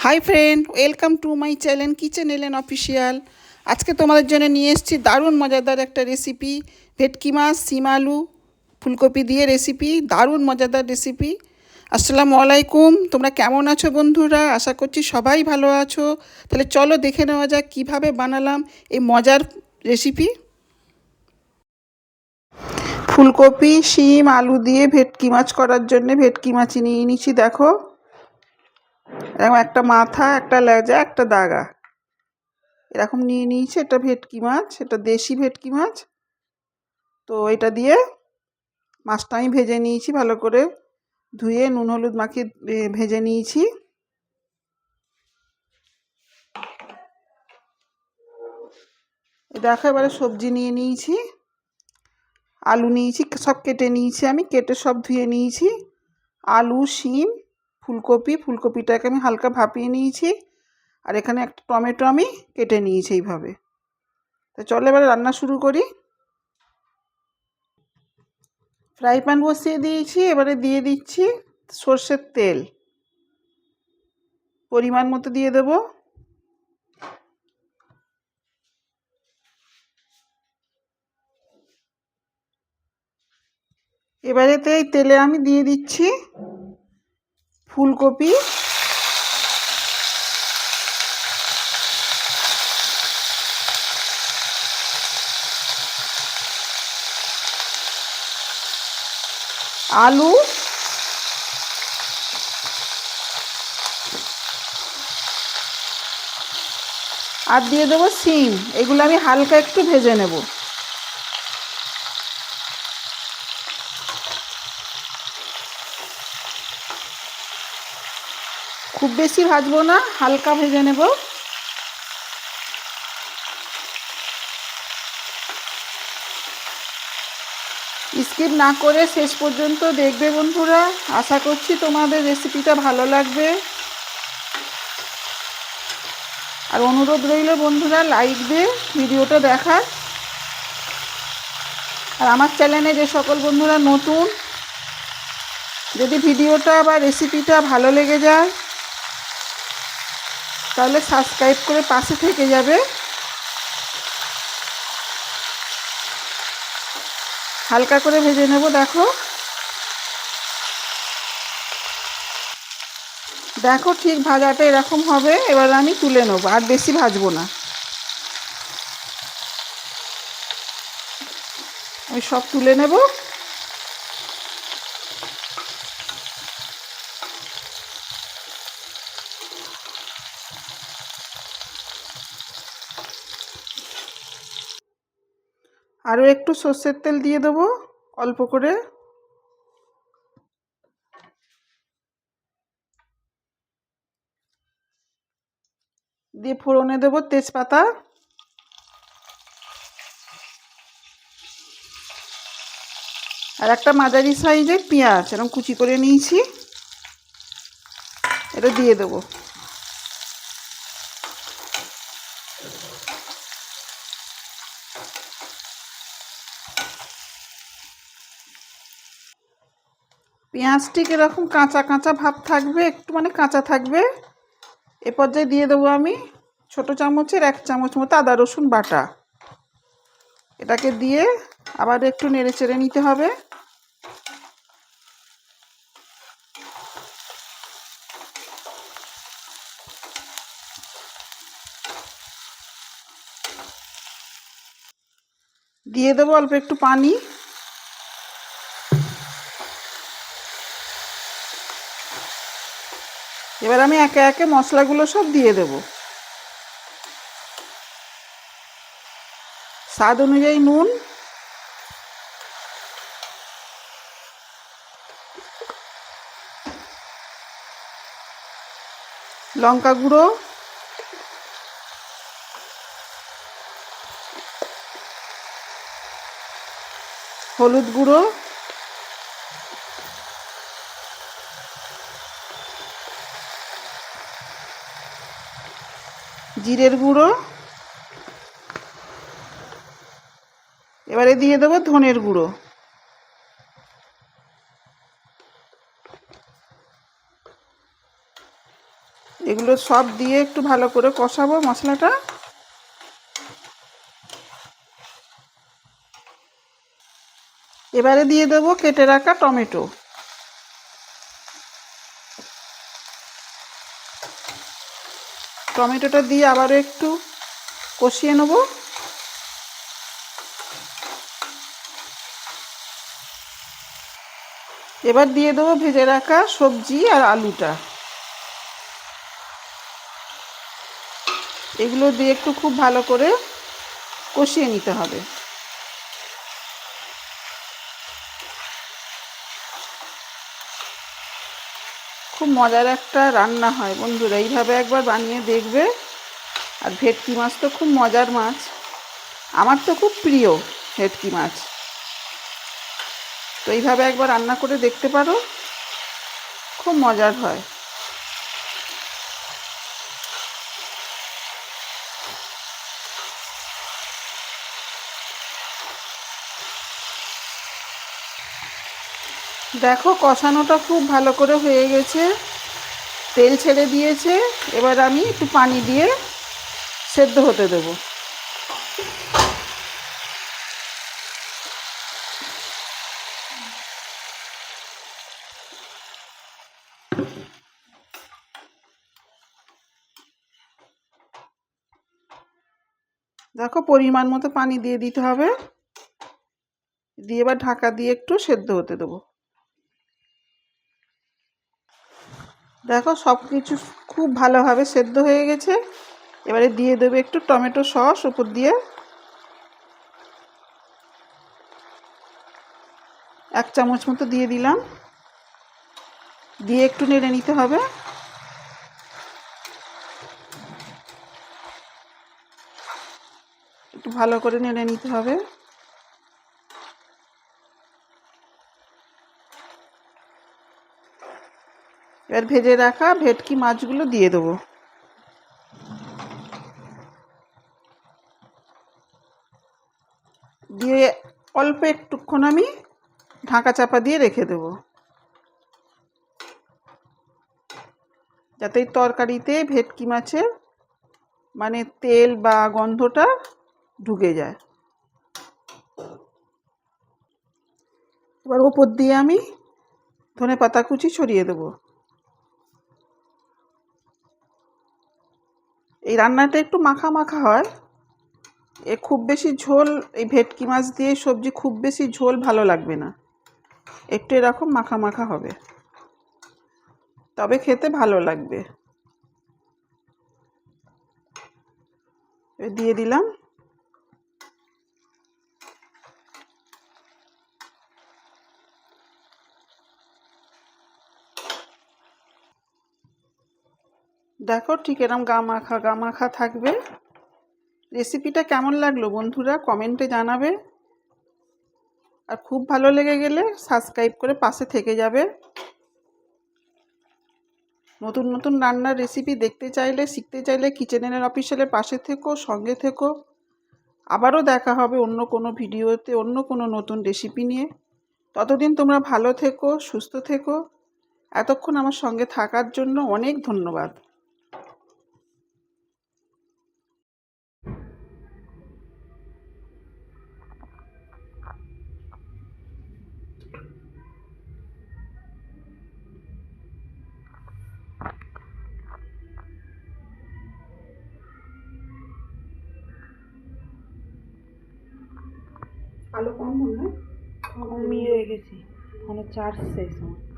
Hi friend, welcome to my channel kitchen এলেন official. আজকে তোমাদের জন্য নিয়ে এসেছি দারুণ মজাদার একটা রেসিপি। ভেটকি মাছ, শিম আলু, ফুলকপি দিয়ে রেসিপি, দারুণ মজাদার রেসিপি। আসসালামু আলাইকুম, তোমরা কেমন আছো বন্ধুরা? আশা করছি সবাই ভালো আছো। তাহলে চলো দেখে নেওয়া যাক কীভাবে বানালাম এই মজার রেসিপি। ফুলকপি, শিম, আলু দিয়ে ভেটকি মাছ করার জন্য ভেটকি মাছ নিয়ে নিচ্ছি। দেখো, এরকম একটা মাথা, একটা লেজা, একটা দাগা এরকম নিয়ে নিয়েছি। এটা ভেটকি মাছ, এটা দেশি ভেটকি মাছ। তো এটা দিয়ে মাছটা আমি ভেজে নিয়েছি, ভালো করে ধুয়ে নুন হলুদ মাখিয়ে ভেজে নিয়েছি। দেখো, এবারে সবজি নিয়ে নিয়েছি, আলু নিয়েছি, সব কেটে নিয়েছি, আমি কেটে সব ধুয়ে নিয়েছি। আলু, শিম, ফুলকপিটাকে আমি হালকা ভাপিয়ে নিয়েছি। আর এখানে একটা টমেটো আমি কেটে নিয়েছি এইভাবে। তো চলো এবারে রান্না শুরু করি। ফ্রাই প্যান বসিয়ে দিয়েছি, এবারে দিয়ে দিচ্ছি সর্ষের তেল, পরিমাণ মতো দিয়ে দেবো। এবারেতে এই তেলে আমি দিয়ে দিচ্ছি ফুলকপি, আলু, আর দিয়ে দেবো শিম। এগুলো আমি হালকা একটু ভেজে নেব। খুব বেশি ভাজবো না, হালকা ভেজে নেব। স্কিপ না করে শেষ পর্যন্ত দেখবে বন্ধুরা। আশা করছি তোমাদের রেসিপিটা ভালো লাগবে। আর অনুরোধ রইল বন্ধুরা, লাইক দিয়ে ভিডিওটা দেখার। আর আমার চ্যানেলে যে সকল বন্ধুরা নতুন, যদি ভিডিওটা বা রেসিপিটা ভালো লেগে যায় তাহলে সাবস্ক্রাইব করে পাশে থেকে যাবে। হালকা করে ভেজে নেব। দেখো দেখো ঠিক ভাজাটা এরকম হবে। এবার আমি তুলে নেবো, আর বেশি ভাজবো না। আমি সব তুলে নেব। আরও একটু সর্ষের তেল দিয়ে দেবো, অল্প করে। দিয়ে ফোড়নে দেবো তেজপাতা, আর একটা মাঝারি সাইজের পেঁয়াজ এরকম কুচি করে নিয়েছি, এটা দিয়ে দেবো। পেঁয়াজটি এরকম কাঁচা কাঁচা ভাব থাকবে, একটু মানে কাঁচা থাকবে। এ পর্যায়ে দিয়ে দেবো আমি ছোটো চামচের 1 চামচ মতো আদা রসুন বাটা। এটাকে দিয়ে আবার একটু নেড়ে চেড়ে নিতে হবে। দিয়ে দেবো অল্প একটু পানি। এবার আমি একে একে মশলাগুলো সব দিয়ে দেবো। স্বাদ অনুযায়ী নুন, লঙ্কা গুঁড়ো, হলুদ গুঁড়ো, জিরের গুঁড়ো, এবারে দিয়ে দেবো ধনের গুঁড়ো। এগুলো সব দিয়ে একটু ভালো করে কষাবো মশলাটা। এবারে দিয়ে দেবো কেটে রাখা টমেটো। টমেটোটা দিয়ে আবারও একটু কষিয়ে নেব। এবার দিয়ে দেবো ভেজে রাখা সবজি আর আলুটা। এগুলো দিয়ে একটু খুব ভালো করে কষিয়ে নিতে হবে। খুব মজার একটা রান্না হয় বন্ধুরা, এইভাবে একবার বানিয়ে দেখবে। আর ভেটকি মাছ তো খুব মজার মাছ, আমার তো খুব প্রিয় ভেটকি মাছ। তো এইভাবে একবার রান্না করে দেখতে পারো, খুব মজার হয়। দেখো কষানোটা খুব ভালো করে হয়ে গেছে, তেল ছেড়ে দিয়েছে। এবার আমি একটু পানি দিয়ে সেদ্ধ হতে দেব। দেখো পরিমাণ মতো পানি দিয়ে দিতে হবে, দিয়ে এবার ঢাকা দিয়ে একটু সেদ্ধ হতে দেবো। দেখো সব কিছু খুব ভালোভাবে সেদ্ধ হয়ে গেছে। এবারে দিয়ে দেবে একটু টমেটো সস উপর দিয়ে, 1 চামচ মতো দিয়ে দিলাম। দিয়ে একটু নেড়ে নিতে হবে। একটু ভালো করে নেড়ে নিতে হবে। এবার ভেজে রাখা ভেটকি মাছগুলো দিয়ে দেবো। দিয়ে অল্প একটুক্ষণ আমি ঢাকা চাপা দিয়ে রেখে দেব, যাতে তরকারিতে ভেটকি মাছের মানে তেল বা গন্ধটা ঢুকে যায়। এবার ওপর দিয়ে আমি ধনেপাতা কুচি ছড়িয়ে দেবো। এই রান্নাটা একটু মাখা মাখা হয়, খুব বেশি ঝোল, এই ভেটকি মাছ দিয়ে সবজি খুব বেশি ঝোল ভালো লাগবে না, একটু এরকম মাখা মাখা হবে, তবে খেতে ভালো লাগবে। দিয়ে দিলাম। দেখো ঠিক এরকম গা মাখা থাকবে। রেসিপিটা কেমন লাগলো বন্ধুরা কমেন্টে জানাবে। আর খুব ভালো লেগে গেলে সাবস্ক্রাইব করে পাশে থেকে যাবে। নতুন নতুন রান্নার রেসিপি দেখতে চাইলে, শিখতে চাইলে কিচেনের অফিসিয়ালের পাশে থেকো, সঙ্গে থেকো। আবারও দেখা হবে অন্য কোনো ভিডিওতে, অন্য কোনো নতুন রেসিপি নিয়ে। ততদিন তোমরা ভালো থেকো, সুস্থ থেকো। এতক্ষণ আমার সঙ্গে থাকার জন্য অনেক ধন্যবাদ। আলো কম মনে হয়, কমিয়ে রেখেছি, ফোনের চার্জ শেষ আমার।